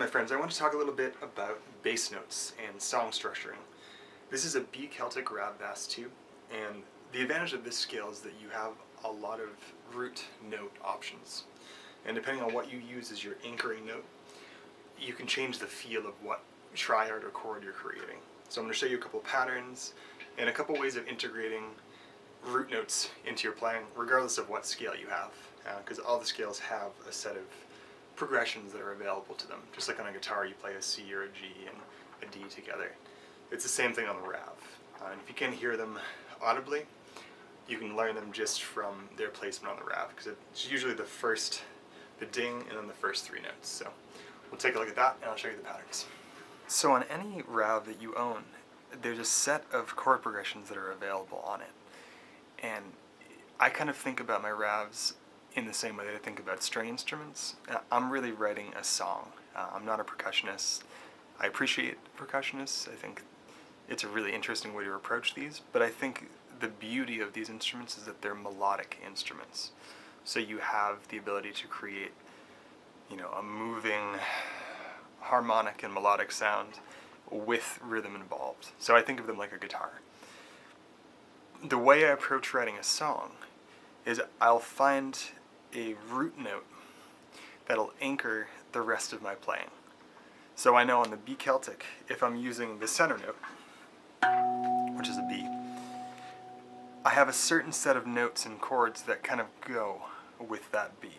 my friends, I want to talk a little bit about bass notes and song structuring. This is a B Celtic Rab Bass 2, and the advantage of this scale is that you have a lot of root note options. And depending on what you use as your anchoring note, you can change the feel of what triad or chord you're creating. So I'm going to show you a couple patterns and a couple ways of integrating root notes into your playing, regardless of what scale you have, because all the scales have a set of progressions that are available to them. Just like on a guitar, you play a C or a G and a D together. It's the same thing on the Rav. And if you can't hear them audibly, you can learn them just from their placement on the Rav, because it's usually the ding, and then the first three notes. So we'll take a look at that, and I'll show you the patterns. So on any Rav that you own, there's a set of chord progressions that are available on it. And I kind of think about my Ravs in the same way that I think about string instruments. I'm really writing a song. I'm not a percussionist. I appreciate percussionists. I think it's a really interesting way to approach these, but I think the beauty of these instruments is that they're melodic instruments. So you have the ability to create, a moving harmonic and melodic sound with rhythm involved. So I think of them like a guitar. The way I approach writing a song is I'll find a root note that'll anchor the rest of my playing. So I know on the B Celtic, if I'm using the center note, which is a B, I have a certain set of notes and chords that kind of go with that B.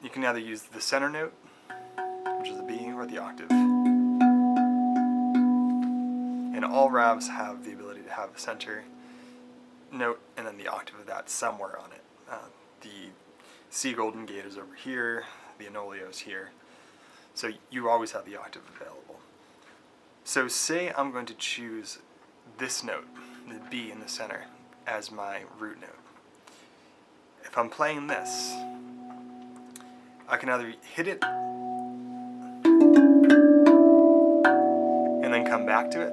You can either use the center note, which is the B, or the octave. And all Ravs have the ability to have a center note and then the octave of that somewhere on it. The C Golden Gate is over here, the Anolio is here, so you always have the octave available. So say I'm going to choose this note, the B in the center, as my root note. If I'm playing this, I can either hit it and then come back to it.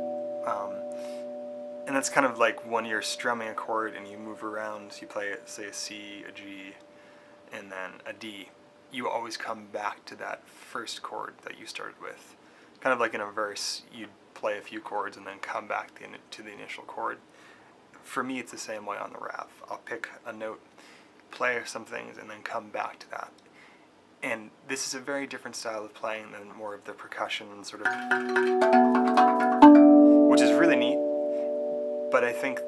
And that's kind of like when you're strumming a chord and you move around, you play, say, a C, a G, and then a D. You always come back to that first chord that you started with. Kind of like in a verse, you'd play a few chords and then come back to the initial chord. For me, it's the same way on the Rav. I'll pick a note, play some things, and then come back to that. And this is a very different style of playing than more of the percussion sort of, which is really neat. But I think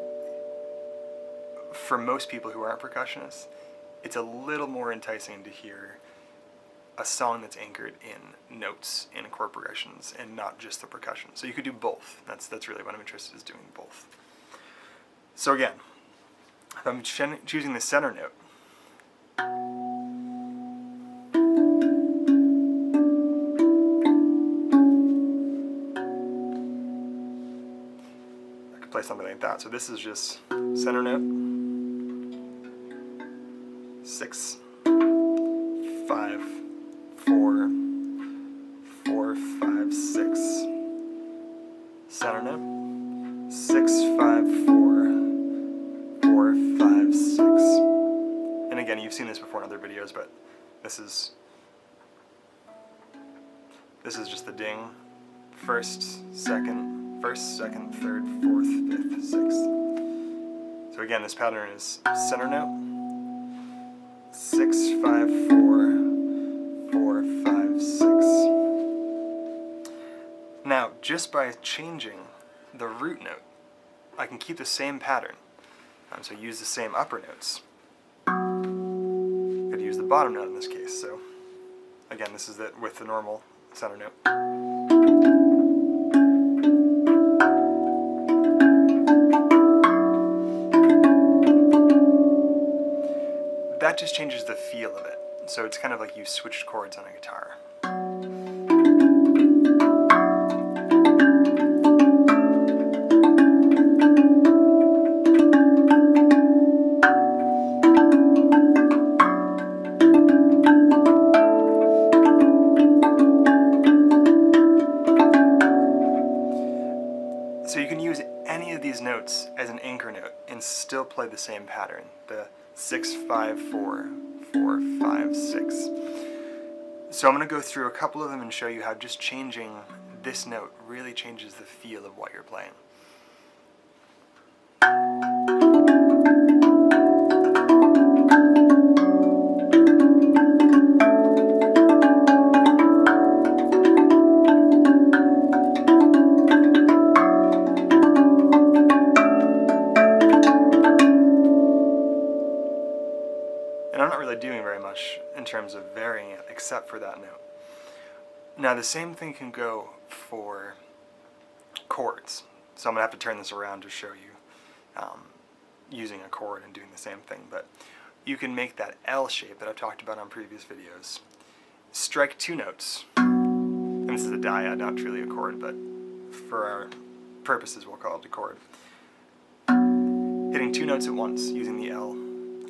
for most people who aren't percussionists, it's a little more enticing to hear a song that's anchored in notes and chord progressions and not just the percussion. So you could do both. That's really what I'm interested in, is doing both. So again, if I'm choosing the center note, play something like that. So this is just center note, 6, 5, 4, 4, 5, 6. Center note, 6, 5, 4, 4, 5, 6. And again, you've seen this before in other videos, but this is just the ding, first, second, third, fourth, fifth, sixth. So again, this pattern is center note, 6, 5, 4, 4, 5, 6. Now, just by changing the root note, I can keep the same pattern. So use the same upper notes. Could use the bottom note in this case. So again, this is it with the normal center note. That just changes the feel of it. So it's kind of like you switched chords on a guitar. So you can use any of these notes as an anchor note and still play the same pattern, the 6, 5, 4, 4, 5, 6. So I'm going to go through a couple of them and show you how just changing this note really changes the feel of what you're playing. And I'm not really doing very much in terms of varying it except for that note. Now the same thing can go for chords. So I'm going to have to turn this around to show you using a chord and doing the same thing. But you can make that L shape that I've talked about on previous videos. Strike two notes. And this is a dyad, not truly a chord, but for our purposes we'll call it a chord. Hitting two notes at once using the L,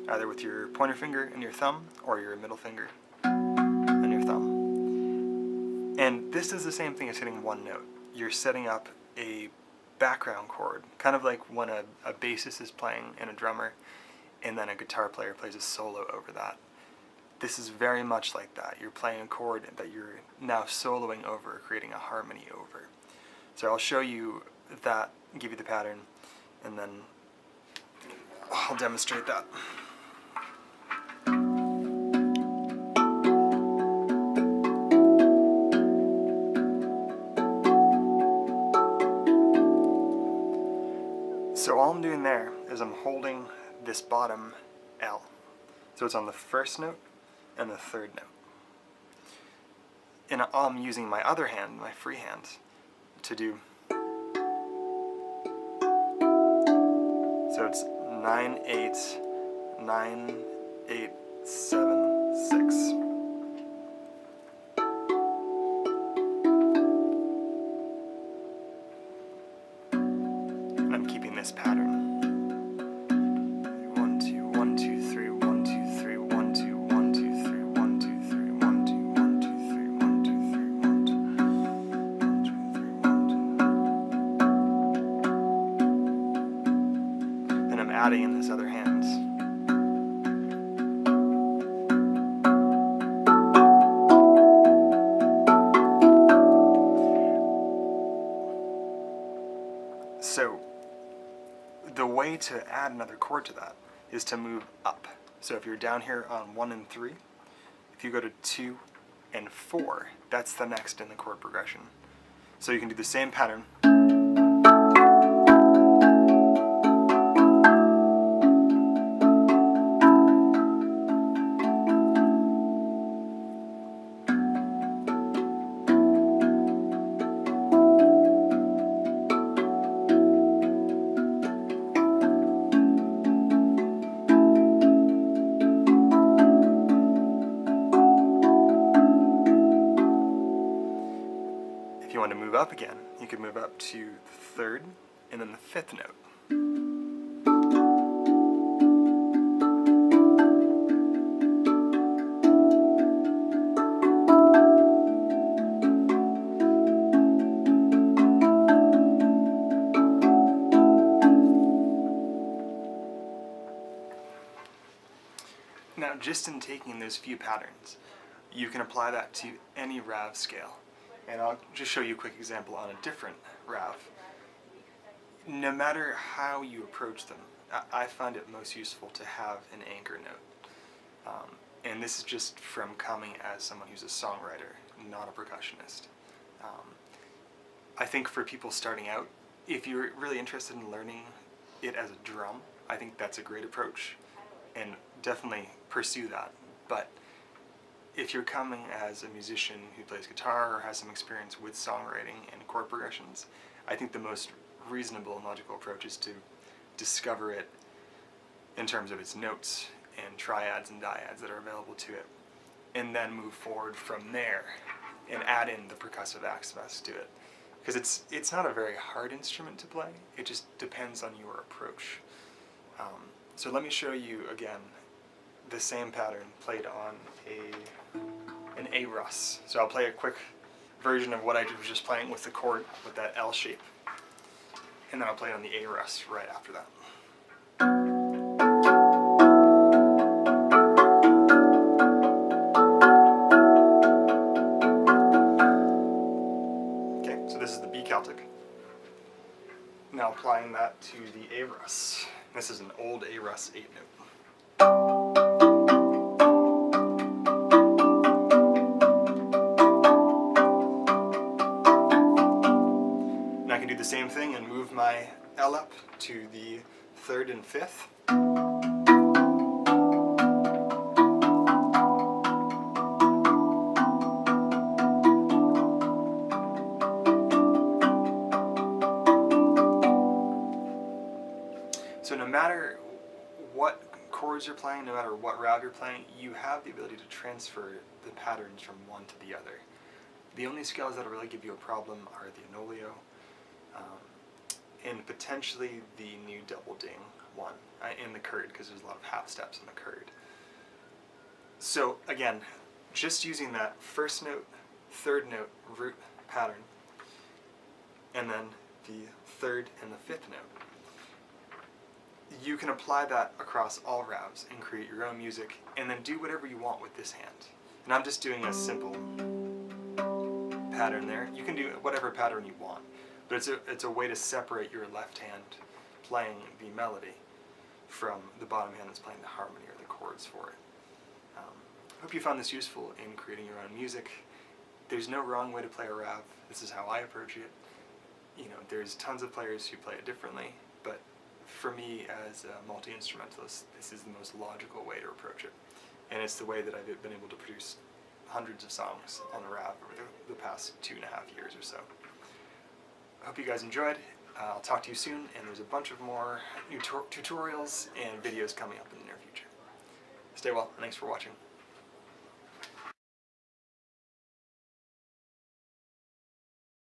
either with your pointer finger and your thumb, or your middle finger and your thumb. And this is the same thing as hitting one note. You're setting up a background chord, kind of like when a bassist is playing and a drummer, and then a guitar player plays a solo over that. This is very much like that. You're playing a chord that you're now soloing over, creating a harmony over. So I'll show you that, give you the pattern, and then I'll demonstrate that. So all I'm doing there is I'm holding this bottom L. So it's on the first note and the third note. And I'm using my other hand, my free hand, to do. So it's 9, 8, 9, 8, 7, 6. And I'm keeping this pattern. 1, 2, 1, 2, 3, 1, 2, 3, 1, 2, 1, 2, 3, 1, 2, 3, 1, 2, 1, 2, 3, 1, 2, 3, 1, 2, 1, 2, 3, 1, 2. And I'm adding in this other hand. So the way to add another chord to that is to move up. So if you're down here on 1 and 3, if you go to 2 and 4, that's the next in the chord progression. So you can do the same pattern. If you want to move up again, you could move up to the third and then the fifth note. Now, just in taking those few patterns, you can apply that to any RAV scale. And I'll just show you a quick example on a different RAV. No matter how you approach them, I find it most useful to have an anchor note. And this is just from coming as someone who's a songwriter, not a percussionist. I think for people starting out, if you're really interested in learning it as a drum, I think that's a great approach, and definitely pursue that. But if you're coming as a musician who plays guitar or has some experience with songwriting and chord progressions, I think the most reasonable and logical approach is to discover it in terms of its notes and triads and dyads that are available to it, and then move forward from there and add in the percussive aspects to it. Because it's not a very hard instrument to play, it just depends on your approach. So let me show you again the same pattern played on an A Russ. So I'll play a quick version of what I was just playing with the chord with that L shape, and then I'll play it on the A Russ right after that. A-Rus. This is an old A-Rus 8 note. And I can do the same thing and move my L up to the 3rd and 5th. So no matter what chords you're playing, no matter what route you're playing, you have the ability to transfer the patterns from one to the other. The only scales that will really give you a problem are the Anolio, and potentially the new double ding one in the chord, because there's a lot of half steps in the chord. So again, just using that 1st note, 3rd note root pattern, and then the 3rd and the 5th note, you can apply that across all routes and create your own music, and then do whatever you want with this hand. And I'm just doing a simple pattern there. You can do whatever pattern you want, but it's a way to separate your left hand playing the melody from the bottom hand that's playing the harmony or the chords for it. Hope you found this useful in creating your own music. There's no wrong way to play a rav. This is how I approach it. You know, there's tons of players who play it differently, but for me as a multi-instrumentalist, this is the most logical way to approach it. And it's the way that I've been able to produce hundreds of songs on the rav over the past 2.5 years or so. I hope you guys enjoyed. I'll talk to you soon, and there's a bunch of more new tutorials and videos coming up in the near future. Stay well, and thanks for watching.